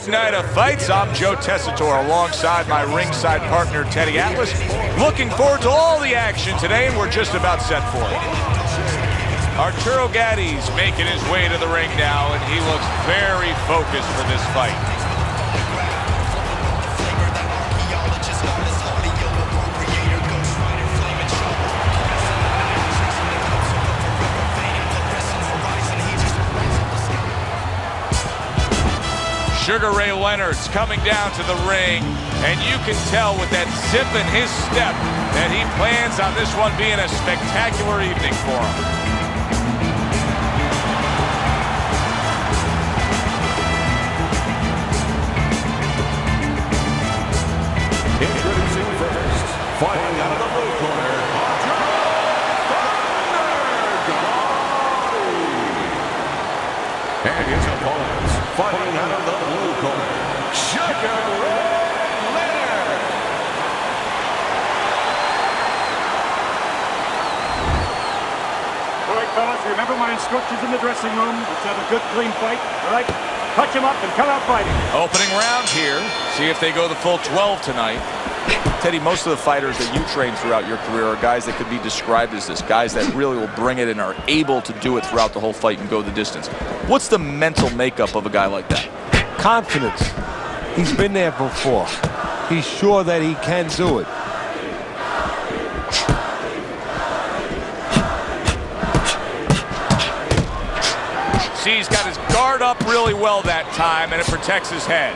big night of fights. I'm Joe Tessitore alongside my ringside partner, Teddy Atlas. Looking forward to all the action today, and we're just about set for it. Arturo Gatti's making his way to the ring now, and he looks very focused for this fight. Sugar Ray Leonard's coming down to the ring, and you can tell with that zip in his step that he plans on this one being a spectacular evening for him. Introducing first, fighting out of the blue corner, and his opponents, fighting out of the blue corner, Sugar Ray Leonard. All right, fellas, remember my instructions in the dressing room. Let's have a good, clean fight. All right, touch him up and come out fighting. Opening round here. See if they go the full 12 tonight. Teddy, most of the fighters that you train throughout your career are guys that could be described as this, guys that really will bring it and are able to do it throughout the whole fight and go the distance. What's the mental makeup of a guy like that? Confidence. He's been there before. He's sure that he can do it. See, he's got his guard up really well that time, and it protects his head.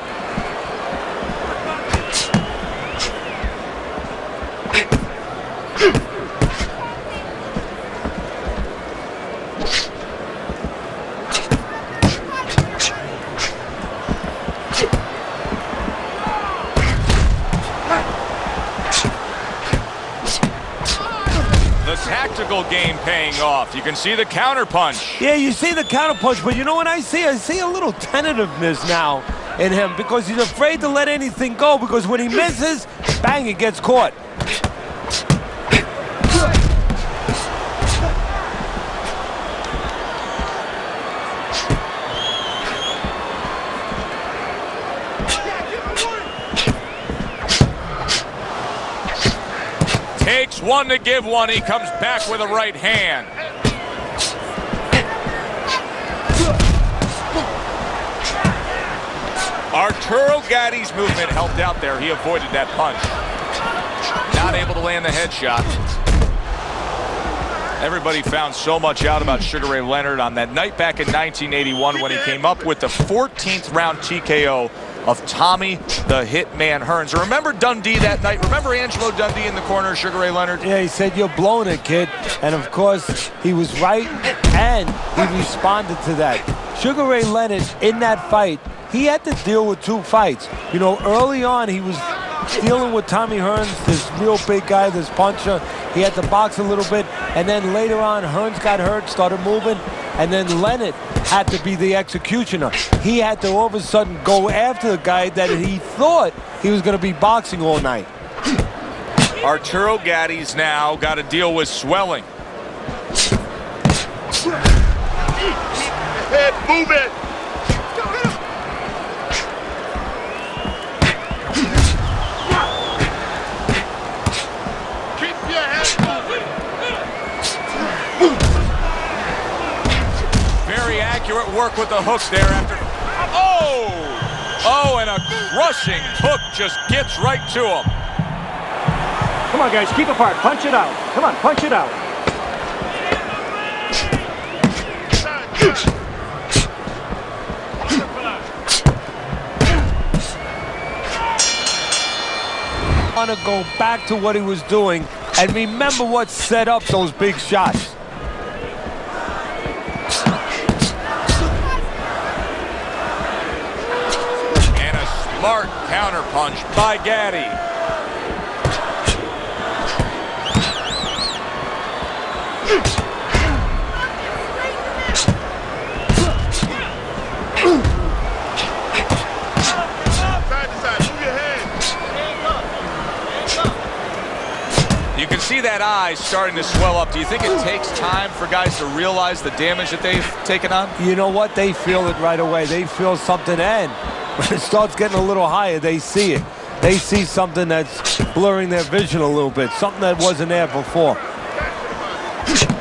Tactical game paying off. You can see the counter punch. Yeah, you see the counter punch, but you know what I see? I see a little tentativeness now in him because he's afraid to let anything go, because when he misses, bang, it gets caught. Takes one to give one. He comes back with a right hand. Arturo Gatti's movement helped out there. He avoided that punch. Not able to land the headshot. Everybody found so much out about Sugar Ray Leonard on that night back in 1981 when he came up with the 14th round TKO of Tommy the Hitman Hearns. Remember Dundee that night? Remember Angelo Dundee in the corner, Sugar Ray Leonard? Yeah, he said, "You're blowing it, kid." And of course, he was right, and he responded to that. Sugar Ray Leonard, in that fight, he had to deal with two fights. You know, early on, he was dealing with Tommy Hearns, this real big guy, this puncher. He had to box a little bit, and then later on, Hearns got hurt, started moving, and then Leonard had to be the executioner. He had to all of a sudden go after the guy that he thought he was going to be boxing all night. Arturo Gatti's now got to deal with swelling. Head, move it. Accurate work with the hook there after. Oh, and a crushing hook just gets right to him. Come on, guys, keep apart. Punch it out. Come on, punch it out. I want to go back to what he was doing and remember what set up those big shots. Smart counter punch by Gatti. You can see that eye starting to swell up. Do you think it takes time for guys to realize the damage that they've taken on? You know what? They feel it right away. They feel something, and when it starts getting a little higher, they see it. They see something that's blurring their vision a little bit, something that wasn't there before.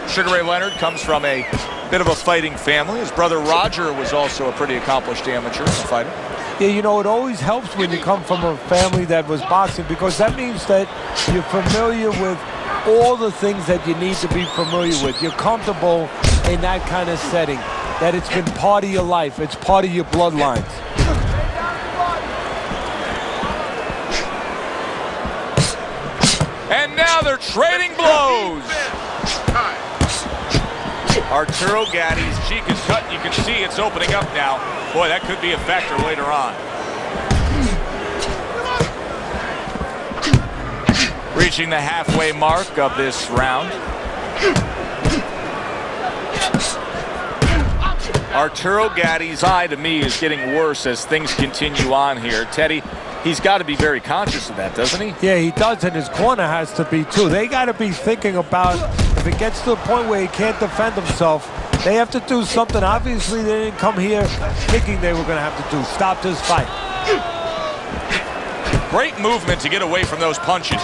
Sugar Ray Leonard comes from a bit of a fighting family. His brother Roger was also a pretty accomplished amateur fighter. Yeah, you know, it always helps when you come from a family that was boxing, because that means that you're familiar with all the things that you need to be familiar with. You're comfortable in that kind of setting, that it's been part of your life. It's part of your bloodlines. And now they're trading blows. Arturo Gatti's cheek is cut. You can see it's opening up now. Boy, that could be a factor later on. Reaching the halfway mark of this round. Arturo Gatti's eye, to me, is getting worse as things continue on here. Teddy, he's got to be very conscious of that, doesn't he? Yeah, he does, and his corner has to be too. They got to be thinking about, if it gets to the point where he can't defend himself, they have to do something. Obviously, they didn't come here thinking they were going to have to do. Stop this fight. Great movement to get away from those punches.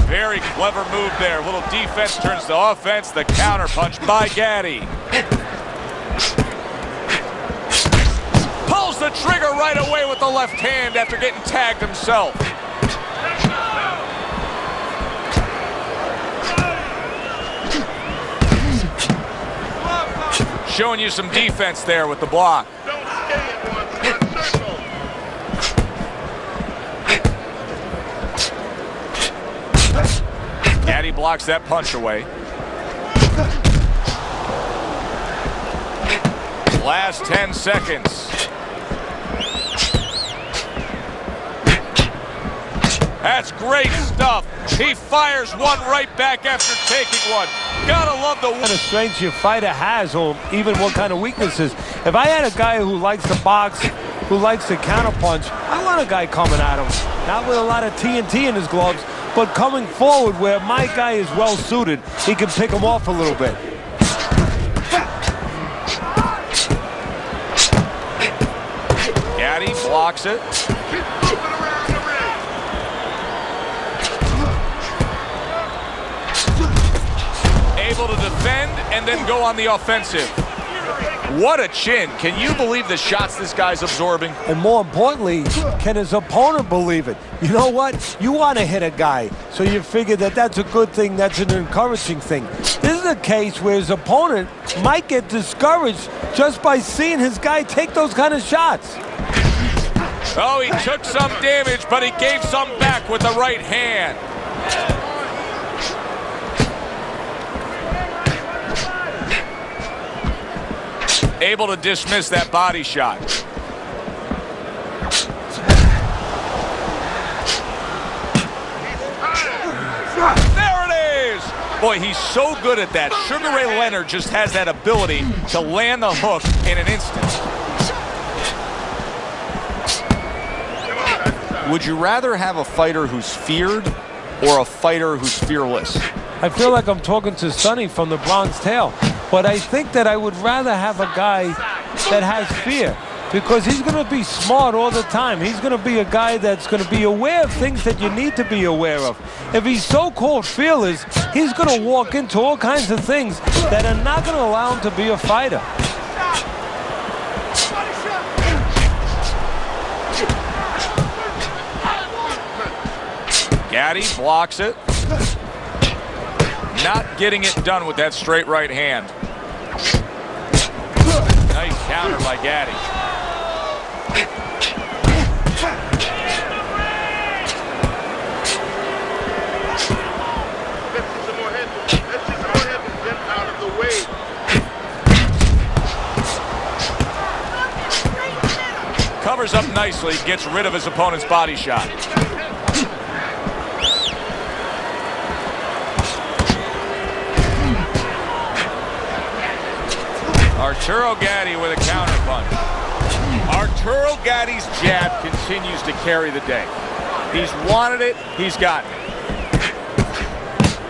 Very clever move there. A little defense turns to offense. The counter punch by Gatti. Pulls the trigger right away with the left hand after getting tagged himself. Showing you some defense there with the block. Gatti blocks that punch away. Last 10 seconds. That's great stuff. He fires one right back after taking one. Gotta love the What kind of strengths your fighter has, or even what kind of weaknesses. If I had a guy who likes to box, who likes to counterpunch, I want a guy coming at him. Not with a lot of TNT in his gloves, but coming forward where my guy is well suited. He can pick him off a little bit. Gatti blocks it. Able to defend and then go on the offensive. What a chin. Can you believe the shots this guy's absorbing? And more importantly, can his opponent believe it? You know what? You want to hit a guy, so you figure that that's a good thing, that's an encouraging thing. This is a case where his opponent might get discouraged just by seeing his guy take those kind of shots. Oh, he took some damage, but he gave some back with the right hand. Able to dismiss that body shot. There it is! Boy, he's so good at that. Sugar Ray Leonard just has that ability to land the hook in an instant. Would you rather have a fighter who's feared or a fighter who's fearless? I feel like I'm talking to Sonny from the Bronx Tale, but I think that I would rather have a guy that has fear, because he's going to be smart all the time. He's going to be a guy that's going to be aware of things that you need to be aware of. If he's so-called fearless, he's going to walk into all kinds of things that are not going to allow him to be a fighter. Gatti blocks it. Not getting it done with that straight right hand. Nice counter by Gatti. Covers up nicely, gets rid of his opponent's body shot. Arturo Gatti with a counter punch. Arturo Gatti's jab continues to carry the day. He's wanted it, he's gotten it.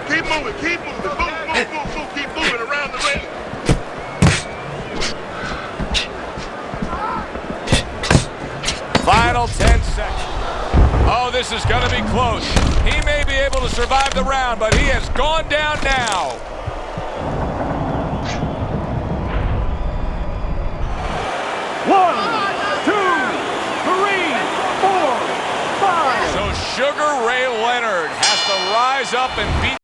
Keep moving, keep moving. Move, move, move, move. Keep moving around the ring. Final 10 seconds. Oh, this is going to be close. He may be able to survive the round, but he has gone down now. One, two, three, four, five. So Sugar Ray Leonard has to rise up and beat